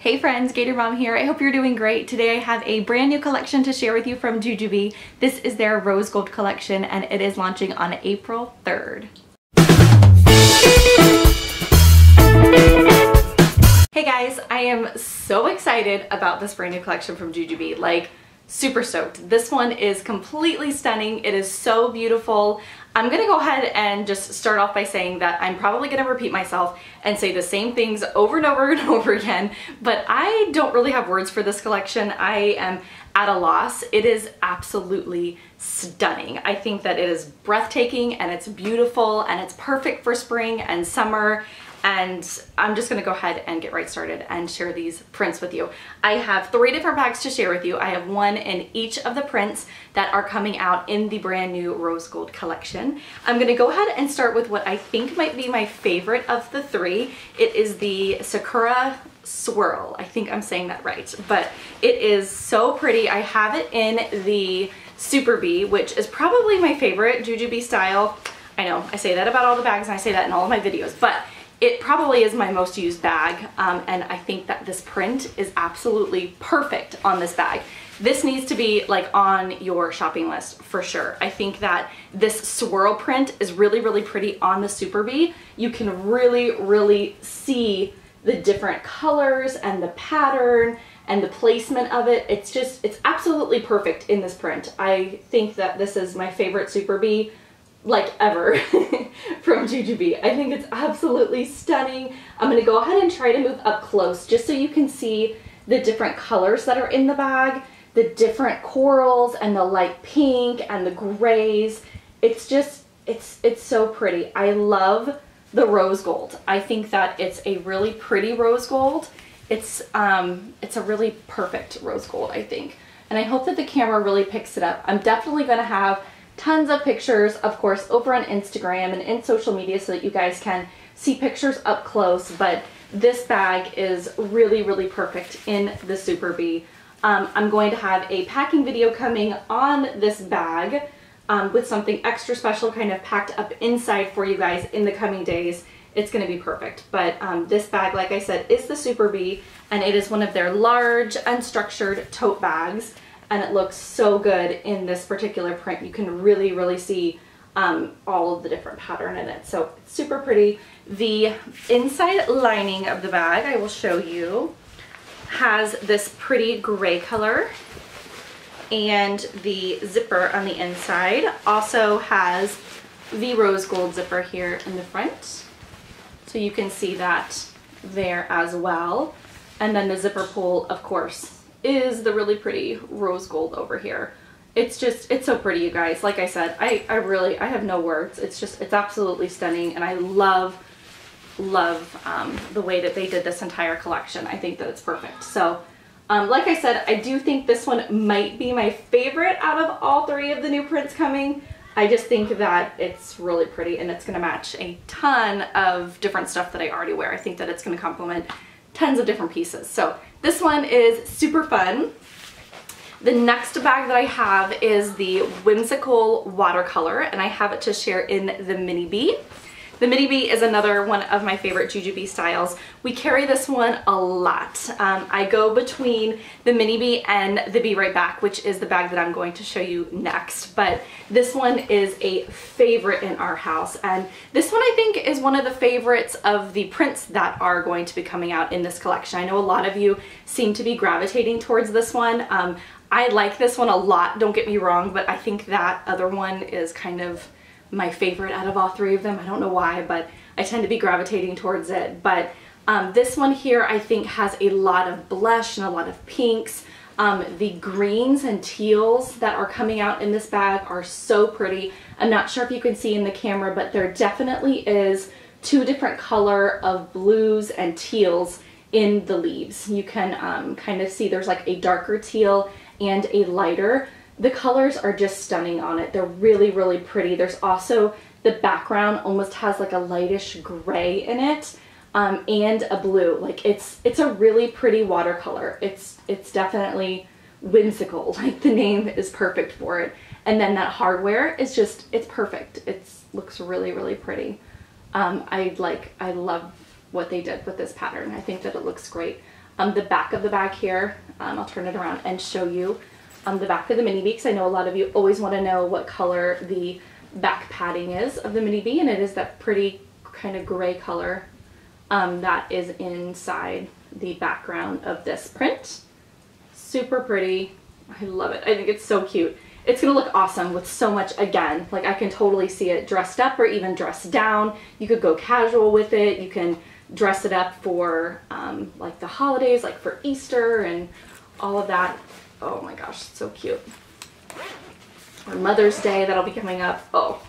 Hey friends, Gator Mom here. I hope you're doing great. Today I have a brand new collection to share with you from Jujubee. This is their rose gold collection and it is launching on April 3rd. Hey guys, I am so excited about this brand new collection from Jujubee. Like, super stoked. This one is completely stunning. It is so beautiful. I'm gonna go ahead and just start off by saying that I'm probably gonna repeat myself and say the same things over and over and over again, but I don't really have words for this collection. I am at a loss. It is absolutely stunning. I think that it is breathtaking and it's beautiful and it's perfect for spring and summer. And I'm just gonna go ahead and get right started and share these prints with you. I have 3 different bags to share with you. I have one in each of the prints that are coming out in the brand new rose gold collection. I'm gonna go ahead and start with what I think might be my favorite of the 3. It is the Sakura Swirl. I think I'm saying that right, but it is so pretty. I have it in the Super Bee, which is probably my favorite Jujubee style. I know, I say that about all the bags and I say that in all of my videos, but it probably is my most used bag, and I think that this print is absolutely perfect on this bag. This needs to be like on your shopping list for sure. I think that this swirl print is really, really pretty on the Super Bee. You can really see the different colors and the pattern and the placement of it. It's absolutely perfect in this print. I think that this is my favorite Super Bee like ever from Jujubee. I think it's absolutely stunning. I'm gonna go ahead and try to move up close just so you can see the different colors that are in the bag, the different corals and the light pink and the grays. It's just, it's so pretty. I love the rose gold. I think that it's a really pretty rose gold. It's a really perfect rose gold, I think. And I hope that the camera really picks it up. I'm definitely gonna have tons of pictures, of course, over on Instagram and in social media so that you guys can see pictures up close, but this bag is really perfect in the Super Bee. I'm going to have a packing video coming on this bag with something extra special kind of packed up inside for you guys in the coming days. It's going to be perfect, but this bag, like I said, is the Super Bee, and it is one of their large unstructured tote bags. And it looks so good in this particular print. You can really see all of the different pattern in it. So it's super pretty. The inside lining of the bag, I will show you, has this pretty gray color. And the zipper on the inside also has the rose gold zipper here in the front. So you can see that there as well. And then the zipper pull, of course, is the really pretty rose gold over here. It's so pretty, you guys. Like I said, I have no words. It's absolutely stunning, and I love the way that they did this entire collection. I think that it's perfect. So like I said, I do think this one might be my favorite out of all 3 of the new prints coming. I just think that it's really pretty and it's gonna match a ton of different stuff that I already wear. I think that it's gonna complement tons of different pieces. So this one is super fun. The next bag that I have is the Whimsical Watercolor, and I have it to share in the Mini Bee. The Mini Bee is another one of my favorite Jujubee styles. We carry this one a lot. I go between the Mini Bee and the Be Right Back, which is the bag that I'm going to show you next. But this one is a favorite in our house. And this one I think is one of the favorites of the prints that are going to be coming out in this collection. I know a lot of you seem to be gravitating towards this one. I like this one a lot, don't get me wrong, but I think that other one is kind of my favorite out of all 3 of them. I don't know why, but I tend to be gravitating towards it. But this one here I think has a lot of blush and a lot of pinks. The greens and teals that are coming out in this bag are so pretty. I'm not sure if you can see in the camera, but there definitely is 2 different color of blues and teals in the leaves. You can kind of see there's like a darker teal and a lighter. The colors are just stunning on it. They're really pretty. There's also the background almost has like a lightish gray in it, and a blue. Like it's a really pretty watercolor. It's definitely whimsical. Like the name is perfect for it. And then that hardware is just, it's perfect. It looks really pretty. I love what they did with this pattern. I think that it looks great. The back of the bag here, I'll turn it around and show you the back of the mini bee, because I know a lot of you always want to know what color the back padding is of the mini bee, and it is that pretty kind of gray color that is inside the background of this print. Super pretty. I love it. I think it's so cute. It's gonna look awesome with so much, again, like I can totally see it dressed up or even dressed down. You could go casual with it. You can dress it up for like the holidays, like for Easter and all of that. Oh my gosh, so cute. Or Mother's Day, that'll be coming up. Oh,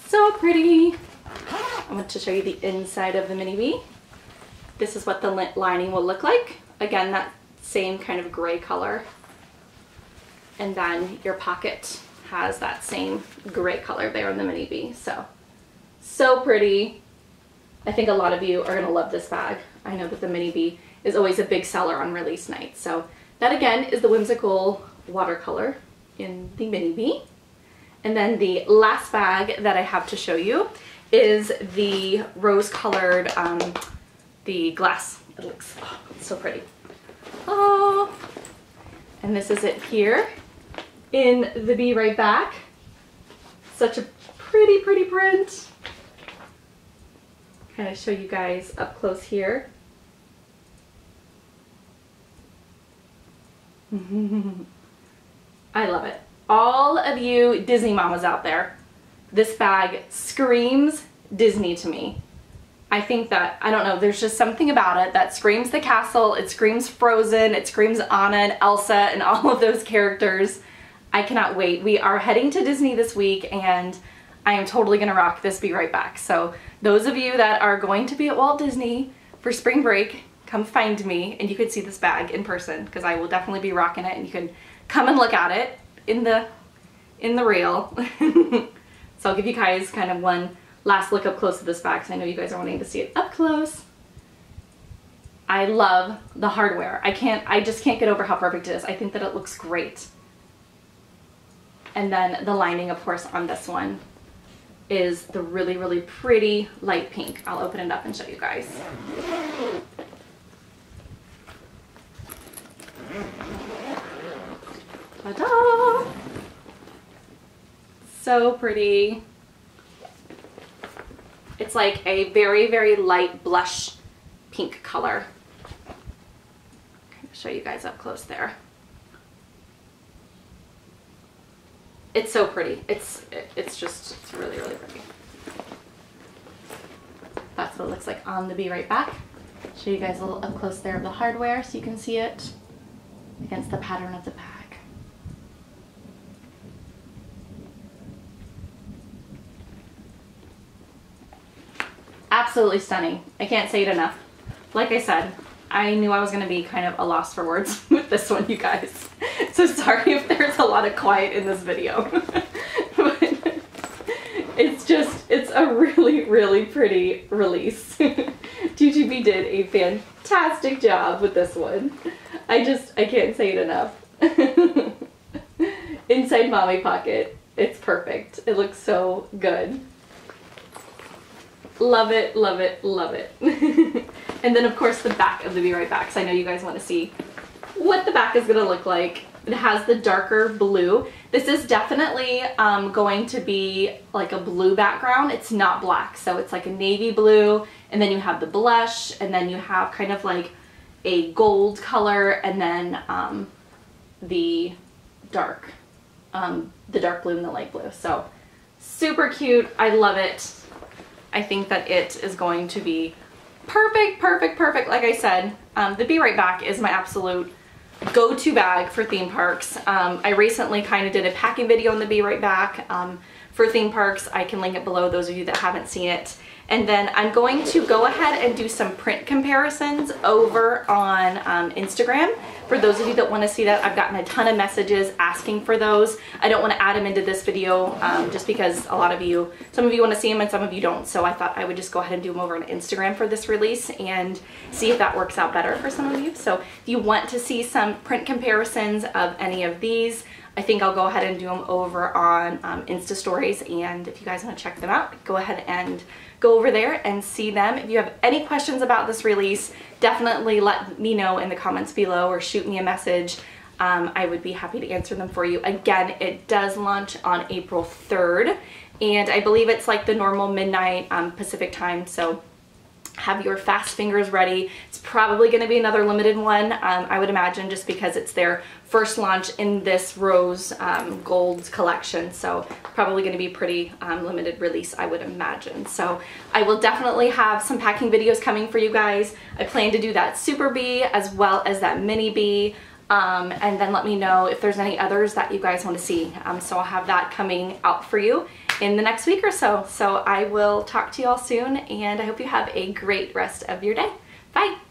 so pretty. I want to show you the inside of the mini bee. This is what the lining will look like. Again, that same kind of gray color. And then your pocket has that same gray color there in the mini bee. So pretty. I think a lot of you are gonna love this bag. I know that the mini bee is always a big seller on release night. So that again is the whimsical watercolor in the mini bee. And then the last bag that I have to show you is the rose colored, the glass. It looks so pretty. Oh, and this is it here in the Be Right Back. Such a pretty print. Kind of show you guys up close here. I love it. All of you Disney mamas out there, this bag screams Disney to me. I think that, I don't know, there's just something about it that screams the castle, it screams Frozen, it screams Anna and Elsa and all of those characters. I cannot wait. We are heading to Disney this week and I am totally gonna rock this Be Right Back. So those of you that are going to be at Walt Disney for spring break, come find me and you can see this bag in person, because I will definitely be rocking it and you can come and look at it in the reel. So I'll give you guys kind of one last look up close at this bag, because I know you guys are wanting to see it up close. I love the hardware. I just can't get over how perfect it is. I think that it looks great. And then the lining, of course, on this one is the really pretty light pink. I'll open it up and show you guys. Ta-da! So pretty. It's like a very light blush pink color. Show you guys up close there. It's so pretty. It's really pretty. That's what it looks like on the Be Right Back. Show you guys a little up close there of the hardware so you can see it against the pattern of the bag. Absolutely stunning. I can't say it enough. Like I said, I knew I was going to be kind of a loss for words with this one, you guys. So sorry if there's a lot of quiet in this video. But it's a really pretty release. GGB did a fantastic job with this one. I can't say it enough. Inside mommy pocket. It's perfect. It looks so good. Love it, love it, love it. And then of course the back of the Be Right Back. So I know you guys want to see what the back is going to look like. It has the darker blue. This is definitely going to be like a blue background. It's not black. So it's like a navy blue, and then you have the blush, and then you have kind of like a gold color, and then the dark blue and the light blue. So super cute. I love it. I think that it is going to be perfect. Like I said, the Be Right Back is my absolute go-to bag for theme parks. I recently kind of did a packing video on the Be Right Back for theme parks. I can link it below, those of you that haven't seen it. And then I'm going to go ahead and do some print comparisons over on Instagram. For those of you that want to see that, I've gotten a ton of messages asking for those. I don't want to add them into this video just because some of you want to see them and some of you don't. So I thought I would just go ahead and do them over on Instagram for this release and see if that works out better for some of you. So if you want to see some print comparisons of any of these, I think I'll go ahead and do them over on Insta stories. And if you guys want to check them out, go ahead and go over there and see them. If you have any questions about this release, definitely let me know in the comments below or shoot me a message. I would be happy to answer them for you. Again, it does launch on April 3rd, and I believe it's like the normal midnight Pacific time, so have your fast fingers ready. It's probably going to be another limited one, I would imagine, just because it's their first launch in this rose gold collection, so probably going to be pretty limited release, I would imagine. So I will definitely have some packing videos coming for you guys. I plan to do that Super Bee as well as that Mini Bee. And then let me know if there's any others that you guys want to see. So I'll have that coming out for you in the next week or so. So I will talk to you all soon, and I hope you have a great rest of your day. Bye!